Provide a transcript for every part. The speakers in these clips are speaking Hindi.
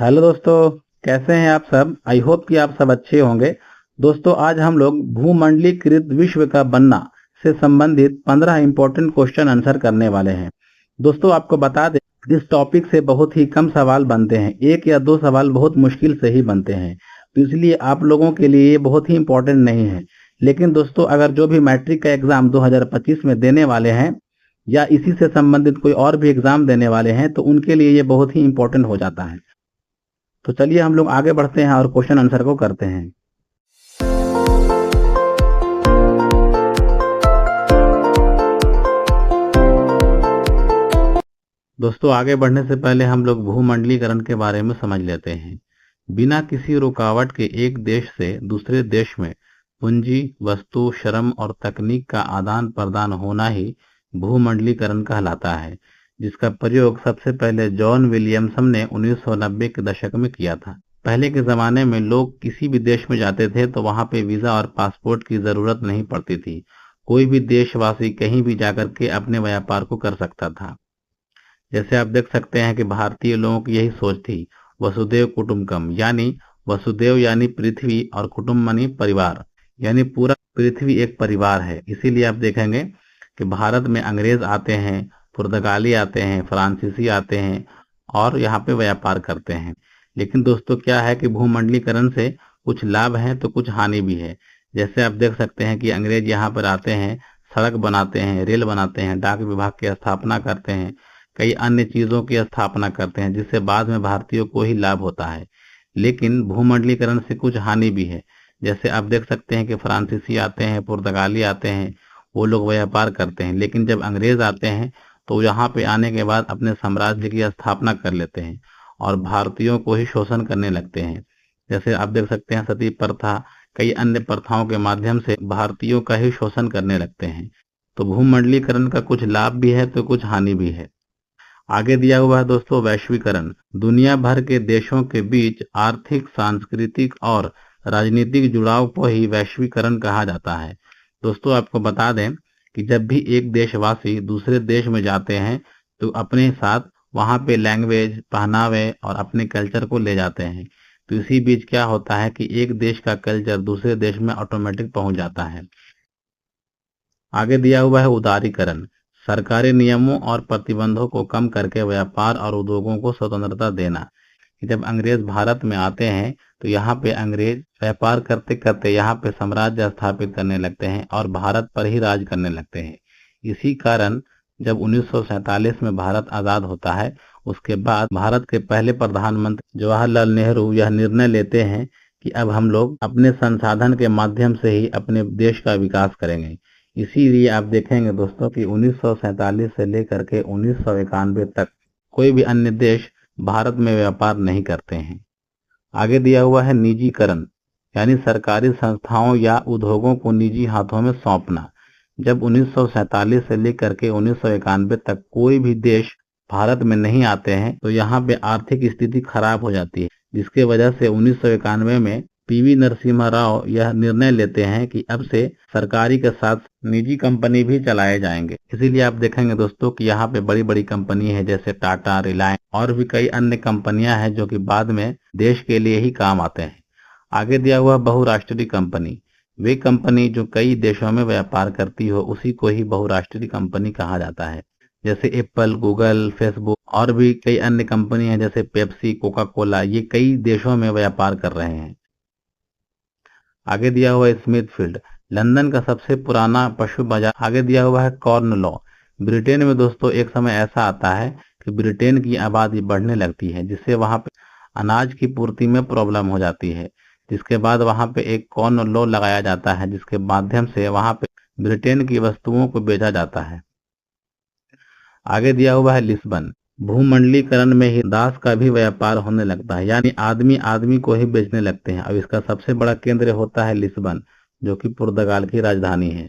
हेलो दोस्तों, कैसे हैं आप सब। आई होप कि आप सब अच्छे होंगे। दोस्तों, आज हम लोग भूमंडलीकृत विश्व का बनना से संबंधित 15 इंपॉर्टेंट क्वेश्चन आंसर करने वाले हैं। दोस्तों, आपको बता दें, इस टॉपिक से बहुत ही कम सवाल बनते हैं, एक या दो सवाल बहुत मुश्किल से ही बनते हैं। तो इसलिए आप लोगों के लिए ये बहुत ही इंपॉर्टेंट नहीं है। लेकिन दोस्तों, अगर जो भी मैट्रिक का एग्जाम 2025 में देने वाले हैं या इसी से संबंधित कोई और भी एग्जाम देने वाले हैं, तो उनके लिए ये बहुत ही इंपॉर्टेंट हो जाता है। तो चलिए हम लोग आगे बढ़ते हैं और क्वेश्चन आंसर को करते हैं। दोस्तों, आगे बढ़ने से पहले हम लोग भूमंडलीकरण के बारे में समझ लेते हैं। बिना किसी रुकावट के एक देश से दूसरे देश में पूंजी, वस्तु, श्रम और तकनीक का आदान प्रदान होना ही भूमंडलीकरण कहलाता है, जिसका प्रयोग सबसे पहले जॉन विलियमसन ने 1990 के दशक में किया था। पहले के ज़माने में लोग किसी भी देश में जाते थे तो वहाँ पे वीज़ा और पासपोर्ट की ज़रूरत नहीं पड़ती थी। कोई भी देशवासी कहीं भी जाकर के अपने व्यापार को कर सकता था। जैसे आप देख सकते हैं कि भारतीय लोगों की यही सोच थी, वसुदेव कुटुंबकम, यानी वसुदेव यानी पृथ्वी और कुटुंब यानी परिवार, यानी पूरा पृथ्वी एक परिवार है। इसीलिए आप देखेंगे कि भारत में अंग्रेज आते हैं, पुर्तगाली आते हैं, फ्रांसीसी आते हैं और यहाँ पे व्यापार करते हैं। लेकिन दोस्तों, क्या है कि भूमंडलीकरण से कुछ लाभ हैं तो कुछ हानि भी है। जैसे आप देख सकते हैं कि अंग्रेज यहाँ पर आते हैं, सड़क बनाते हैं, रेल बनाते हैं, डाक विभाग की स्थापना करते हैं, कई अन्य चीज़ों की स्थापना करते हैं, जिससे बाद में भारतीयों को ही लाभ होता है। लेकिन भूमंडलीकरण से कुछ हानि भी है। जैसे आप देख सकते हैं कि फ्रांसीसी आते हैं, पुर्तगाली आते हैं, वो लोग व्यापार करते हैं, लेकिन जब अंग्रेज आते हैं तो यहाँ पे आने के बाद अपने साम्राज्य की स्थापना कर लेते हैं और भारतीयों को ही शोषण करने लगते हैं। जैसे आप देख सकते हैं सती प्रथा, कई अन्य प्रथाओं के माध्यम से भारतीयों का ही शोषण करने लगते हैं। तो भूमंडलीकरण का कुछ लाभ भी है तो कुछ हानि भी है। आगे दिया हुआ है दोस्तों, वैश्वीकरण। दुनिया भर के देशों के बीच आर्थिक, सांस्कृतिक और राजनीतिक जुड़ाव को ही वैश्वीकरण कहा जाता है। दोस्तों, आपको बता दें कि जब भी एक देशवासी दूसरे देश में जाते हैं तो अपने साथ वहाँ पे लैंग्वेज, पहनावे और अपने कल्चर को ले जाते हैं। तो इसी बीच क्या होता है कि एक देश का कल्चर दूसरे देश में ऑटोमेटिक पहुंच जाता है। आगे दिया हुआ है उदारीकरण। सरकारी नियमों और प्रतिबंधों को कम करके व्यापार और उद्योगों को स्वतंत्रता देना। जब अंग्रेज भारत में आते हैं तो यहाँ पे अंग्रेज व्यापार करते करते यहाँ पे साम्राज्य स्थापित करने लगते हैं और भारत पर ही राज करने लगते हैं। इसी कारण जब 1947 में भारत आज़ाद होता है, उसके बाद भारत के पहले प्रधानमंत्री जवाहरलाल नेहरू यह निर्णय लेते हैं कि अब हम लोग अपने संसाधन के माध्यम से ही अपने देश का विकास करेंगे। इसीलिए आप देखेंगे दोस्तों कि 1947 से लेकर के 1991 तक कोई भी अन्य देश भारत में व्यापार नहीं करते हैं। आगे दिया हुआ है निजीकरण, यानी सरकारी संस्थाओं या उद्योगों को निजी हाथों में सौंपना। जब 1947 से लेकर के 1991 तक कोई भी देश भारत में नहीं आते हैं तो यहाँ पे आर्थिक स्थिति खराब हो जाती है, जिसके वजह से 1991 में पीवी नरसिम्हा राव यह निर्णय लेते हैं कि अब से सरकारी के साथ निजी कंपनी भी चलाए जाएंगे। इसीलिए आप देखेंगे दोस्तों कि यहाँ पे बड़ी बड़ी कंपनी है, जैसे टाटा, रिलायंस और भी कई अन्य कंपनियां हैं जो कि बाद में देश के लिए ही काम आते हैं। आगे दिया हुआ बहुराष्ट्रीय कंपनी। वे कंपनी जो कई देशों में व्यापार करती हो उसी को ही बहुराष्ट्रीय कंपनी कहा जाता है। जैसे एप्पल, गूगल, फेसबुक और भी कई अन्य कंपनी हैं, जैसे पेप्सी, कोका कोला, ये कई देशों में व्यापार कर रहे हैं। आगे दिया हुआ है स्मिथफील्ड, लंदन का सबसे पुराना पशु बाजार। आगे दिया हुआ है कॉर्न लॉ। ब्रिटेन में दोस्तों एक समय ऐसा आता है कि ब्रिटेन की आबादी बढ़ने लगती है, जिससे वहां पे अनाज की पूर्ति में प्रॉब्लम हो जाती है, जिसके बाद वहां पे एक कॉर्न लॉ लगाया जाता है, जिसके माध्यम से वहां पे ब्रिटेन की वस्तुओं को बेचा जाता है। आगे दिया हुआ है लिस्बन। भूमंडलीकरण में ही दास का भी व्यापार होने लगता है, यानी आदमी आदमी को ही बेचने लगते हैं। अब इसका सबसे बड़ा केंद्र होता है लिस्बन, जो कि पुर्तगाल की राजधानी है।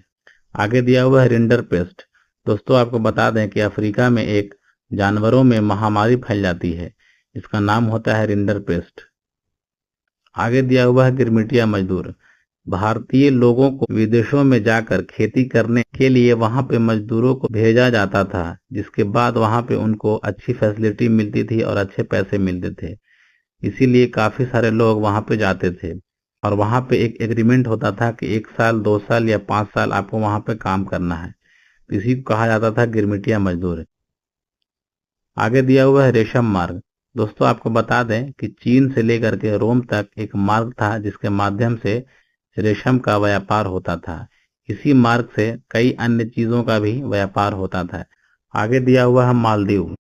आगे दिया हुआ है रिंडरपेस्ट। दोस्तों, आपको बता दें कि अफ्रीका में एक जानवरों में महामारी फैल जाती है, इसका नाम होता है रिंडरपेस्ट। आगे दिया हुआ है गिरमिटिया मजदूर। भारतीय लोगों को विदेशों में जाकर खेती करने के लिए वहां पे मजदूरों को भेजा जाता था, जिसके बाद वहां पे उनको अच्छी फैसिलिटी मिलती थी और अच्छे पैसे मिलते थे। इसीलिए काफी सारे लोग वहां पे जाते थे और वहां पे एक एग्रीमेंट होता था कि 1 साल 2 साल या 5 साल आपको वहां पे काम करना है। इसी को कहा जाता था गिरमिटिया मजदूर। आगे दिया हुआ है रेशम मार्ग। दोस्तों आपको बता दें कि चीन से लेकर के रोम तक एक मार्ग था जिसके माध्यम से रेशम का व्यापार होता था। इसी मार्ग से कई अन्य चीजों का भी व्यापार होता था। आगे दिया हुआ है मालदीव।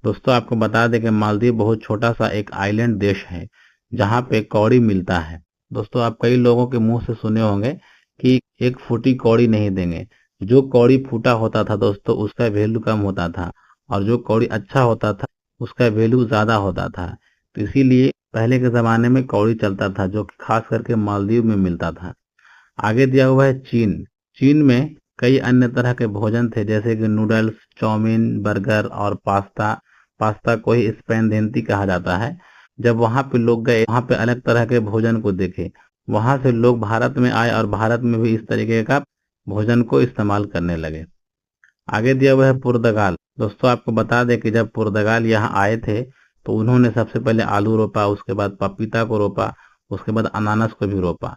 दोस्तों आपको बता दें कि मालदीव बहुत छोटा सा एक आइलैंड देश है जहाँ पे कौड़ी मिलता है। दोस्तों आप कई लोगों के मुंह से सुने होंगे कि एक फूटी कौड़ी नहीं देंगे। जो कौड़ी फूटा होता था दोस्तों उसका वैल्यू कम होता था और जो कौड़ी अच्छा होता था उसका वैल्यू ज्यादा होता था। तो इसीलिए पहले के जमाने में कौड़ी चलता था जो कि खास करके मालदीव में मिलता था। आगे दिया हुआ है चीन। चीन में कई अन्य तरह के भोजन थे जैसे कि नूडल्स, चाउमीन, बर्गर और पास्ता। पास्ता को ही स्पेनदेंती कहा जाता है। जब वहां पे लोग गए वहां पे अलग तरह के भोजन को देखे। वहां से लोग भारत में आए और भारत में भी इस तरीके का भोजन को इस्तेमाल करने लगे। आगे दिया हुआ है पुर्तगाल। दोस्तों आपको बता दें कि जब पुर्तगाल यहाँ आए थे तो उन्होंने सबसे पहले आलू रोपा, उसके बाद पपीता को रोपा, उसके बाद अनानास को भी रोपा।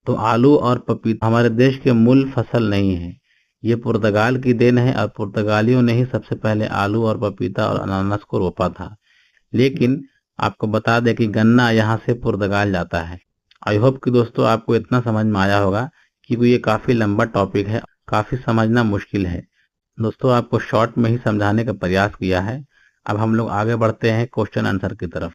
तो आलू और पपीता हमारे देश के मूल फसल नहीं है, ये पुर्तगाल की देन है और पुर्तगालियों ने ही सबसे पहले आलू और पपीता और अनानास को रोपा था। लेकिन आपको बता दें कि गन्ना यहाँ से पुर्तगाल जाता है। आई होप कि दोस्तों आपको इतना समझ में आया होगा क्योंकि ये काफी लंबा टॉपिक है, काफी समझना मुश्किल है। दोस्तों आपको शॉर्ट में ही समझाने का प्रयास किया है। अब हम लोग आगे बढ़ते हैं क्वेश्चन आंसर की तरफ।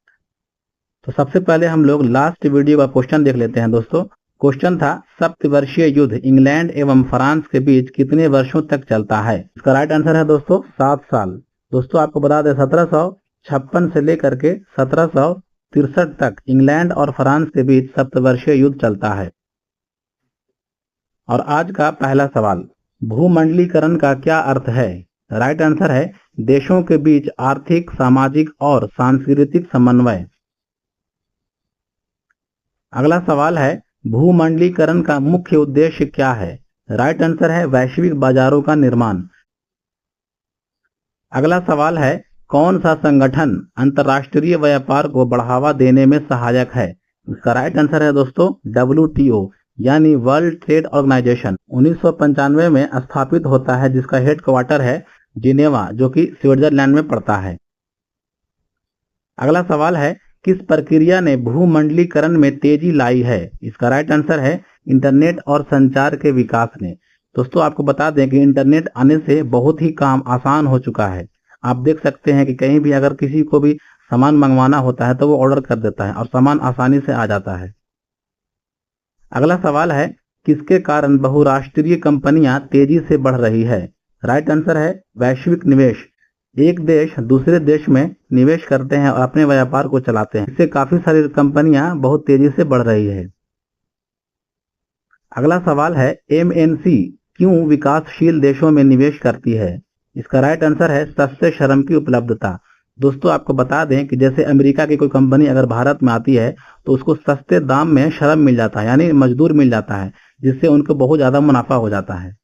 तो सबसे पहले हम लोग लास्ट वीडियो का क्वेश्चन देख लेते हैं दोस्तों। क्वेश्चन था सप्तवर्षीय युद्ध इंग्लैंड एवं फ्रांस के बीच कितने वर्षों तक चलता है। इसका राइट आंसर है दोस्तों 7 साल। दोस्तों आपको बता दें 1756 से लेकर के 1763 तक इंग्लैंड और फ्रांस के बीच सप्तवर्षीय युद्ध चलता है। और आज का पहला सवाल, भूमंडलीकरण का क्या अर्थ है। राइट आंसर है देशों के बीच आर्थिक, सामाजिक और सांस्कृतिक समन्वय। अगला सवाल है भूमंडलीकरण का मुख्य उद्देश्य क्या है। राइट आंसर है वैश्विक बाजारों का निर्माण। अगला सवाल है कौन सा संगठन अंतर्राष्ट्रीय व्यापार को बढ़ावा देने में सहायक है। इसका राइट आंसर है दोस्तों WTO यानी वर्ल्ड ट्रेड ऑर्गेनाइजेशन। 1995 में स्थापित होता है जिसका हेडक्वार्टर है जिनेवा जो कि स्विट्जरलैंड में पड़ता है। अगला सवाल है किस प्रक्रिया ने भूमंडलीकरण में तेजी लाई है। इसका राइट आंसर है इंटरनेट और संचार के विकास ने। दोस्तों आपको बता दें कि इंटरनेट आने से बहुत ही काम आसान हो चुका है। आप देख सकते हैं कि कहीं भी अगर किसी को भी सामान मंगवाना होता है तो वो ऑर्डर कर देता है और सामान आसानी से आ जाता है। अगला सवाल है किसके कारण बहुराष्ट्रीय कंपनियां तेजी से बढ़ रही है। राइट आंसर है वैश्विक निवेश। एक देश दूसरे देश में निवेश करते हैं और अपने व्यापार को चलाते हैं, इससे काफी सारी कंपनियां बहुत तेजी से बढ़ रही है। अगला सवाल है MNC क्यों विकासशील देशों में निवेश करती है। इसका राइट आंसर है सस्ते श्रम की उपलब्धता। दोस्तों आपको बता दें कि जैसे अमेरिका की कोई कंपनी अगर भारत में आती है तो उसको सस्ते दाम में श्रम मिल जाता है यानी मजदूर मिल जाता है, जिससे उनको बहुत ज्यादा मुनाफा हो जाता है।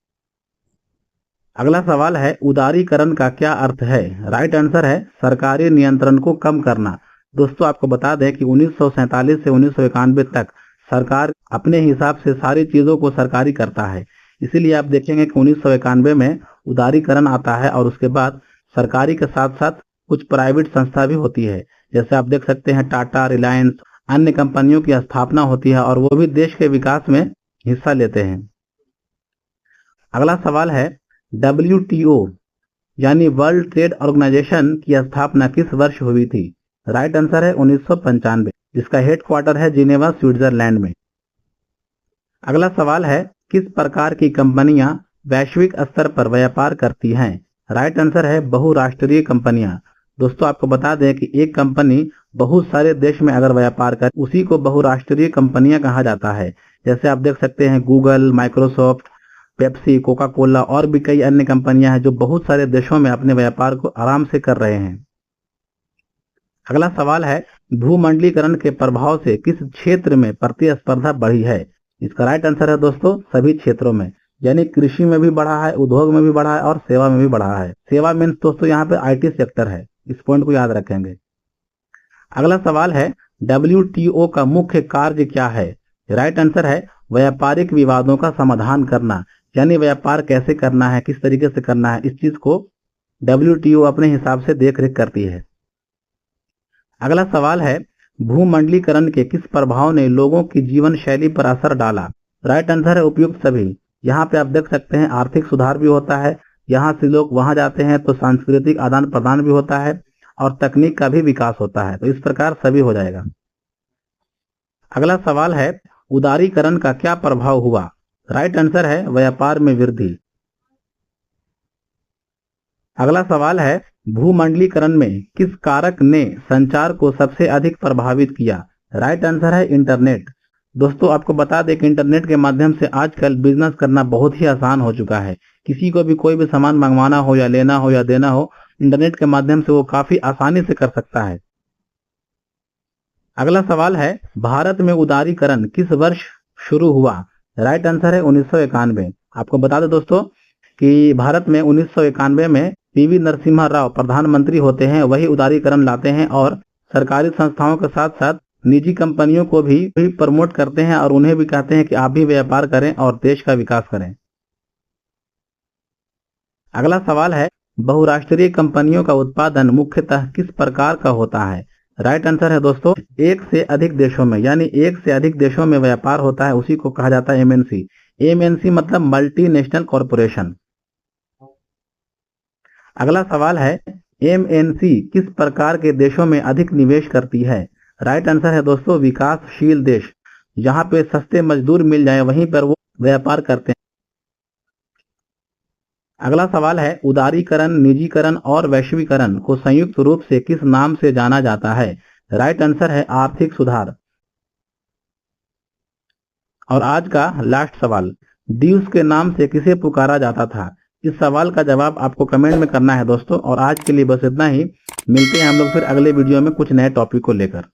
अगला सवाल है उदारीकरण का क्या अर्थ है। राइट आंसर है सरकारी नियंत्रण को कम करना। दोस्तों आपको बता दें कि 1947 से 1991 तक सरकार अपने हिसाब से सारी चीजों को सरकारी करता है। इसीलिए आप देखेंगे कि 1991 में उदारीकरण आता है और उसके बाद सरकारी के साथ साथ कुछ प्राइवेट संस्था भी होती है। जैसे आप देख सकते हैं टाटा, रिलायंस, अन्य कंपनियों की स्थापना होती है और वो भी देश के विकास में हिस्सा लेते हैं। अगला सवाल है WTO यानी वर्ल्ड ट्रेड ऑर्गेनाइजेशन की स्थापना किस वर्ष हुई थी। राइट आंसर है 1995 जिसका हेडक्वार्टर है जिनेवा स्विट्जरलैंड में। अगला सवाल है किस प्रकार की कंपनियां वैश्विक स्तर पर व्यापार करती हैं। राइट आंसर है बहुराष्ट्रीय कंपनियां। दोस्तों आपको बता दें कि एक कंपनी बहुत सारे देश में अगर व्यापार कर उसी को बहुराष्ट्रीय कंपनियां कहा जाता है। जैसे आप देख सकते हैं Google, Microsoft, Pepsi, Coca Cola और भी कई अन्य कंपनियां हैं जो बहुत सारे देशों में अपने व्यापार को आराम से कर रहे हैं। अगला सवाल है भूमंडलीकरण के प्रभाव से किस क्षेत्र में प्रतिस्पर्धा बढ़ी है। इसका राइट आंसर है दोस्तों सभी क्षेत्रों में, यानी कृषि में भी बढ़ा है, उद्योग में भी बढ़ा है और सेवा में भी बढ़ा है। सेवा मीन्स दोस्तों यहाँ पे IT सेक्टर है, इस पॉइंट को याद रखेंगे। अगला सवाल है WTO का मुख्य कार्य क्या है? राइट आंसर है व्यापारिक विवादों का समाधान करना, यानी व्यापार कैसे करना है, किस तरीके से करना है, इस चीज को WTO अपने हिसाब से देख रेख करती है। अगला सवाल है भूमंडलीकरण के किस प्रभाव ने लोगों की जीवन शैली पर असर डाला? राइट आंसर है उपयुक्त सभी। यहाँ पे आप देख सकते हैं आर्थिक सुधार भी होता है, यहाँ से लोग वहां जाते हैं तो सांस्कृतिक आदान प्रदान भी होता है और तकनीक का भी विकास होता है, तो इस प्रकार सभी हो जाएगा। अगला सवाल है उदारीकरण का क्या प्रभाव हुआ? राइट आंसर है व्यापार में वृद्धि। अगला सवाल है भूमंडलीकरण में किस कारक ने संचार को सबसे अधिक प्रभावित किया? राइट आंसर है इंटरनेट। दोस्तों आपको बता दें कि इंटरनेट के माध्यम से आजकल बिजनेस करना बहुत ही आसान हो चुका है। किसी को भी कोई भी सामान मंगवाना हो या लेना हो या देना हो, इंटरनेट के माध्यम से वो काफी आसानी से कर सकता है। अगला सवाल है भारत में उदारीकरण किस वर्ष शुरू हुआ? राइट आंसर है 1991। आपको बता दें दोस्तों कि भारत में 1991 में PV नरसिम्हा राव प्रधानमंत्री होते हैं, वही उदारीकरण लाते हैं और सरकारी संस्थाओं के साथ साथ निजी कंपनियों को भी प्रमोट करते हैं और उन्हें भी कहते हैं कि आप भी व्यापार करें और देश का विकास करें। अगला सवाल है बहुराष्ट्रीय कंपनियों का उत्पादन मुख्यतः किस प्रकार का होता है? राइट आंसर है दोस्तों एक से अधिक देशों में, यानी एक से अधिक देशों में व्यापार होता है, उसी को कहा जाता है MNC। MNC मतलब मल्टीनेशनल कॉरपोरेशन। अगला सवाल है MNC किस प्रकार के देशों में अधिक निवेश करती है? राइट आंसर है दोस्तों विकासशील देश। जहां पे सस्ते मजदूर मिल जाए वहीं पर वो व्यापार करते हैं। अगला सवाल है उदारीकरण, निजीकरण और वैश्वीकरण को संयुक्त रूप से किस नाम से जाना जाता है? राइट आंसर है आर्थिक सुधार। और आज का लास्ट सवाल ड्यूस के नाम से किसे पुकारा जाता था? इस सवाल का जवाब आपको कमेंट में करना है दोस्तों। और आज के लिए बस इतना ही, मिलते हैं हम लोग फिर अगले वीडियो में कुछ नए टॉपिक को लेकर।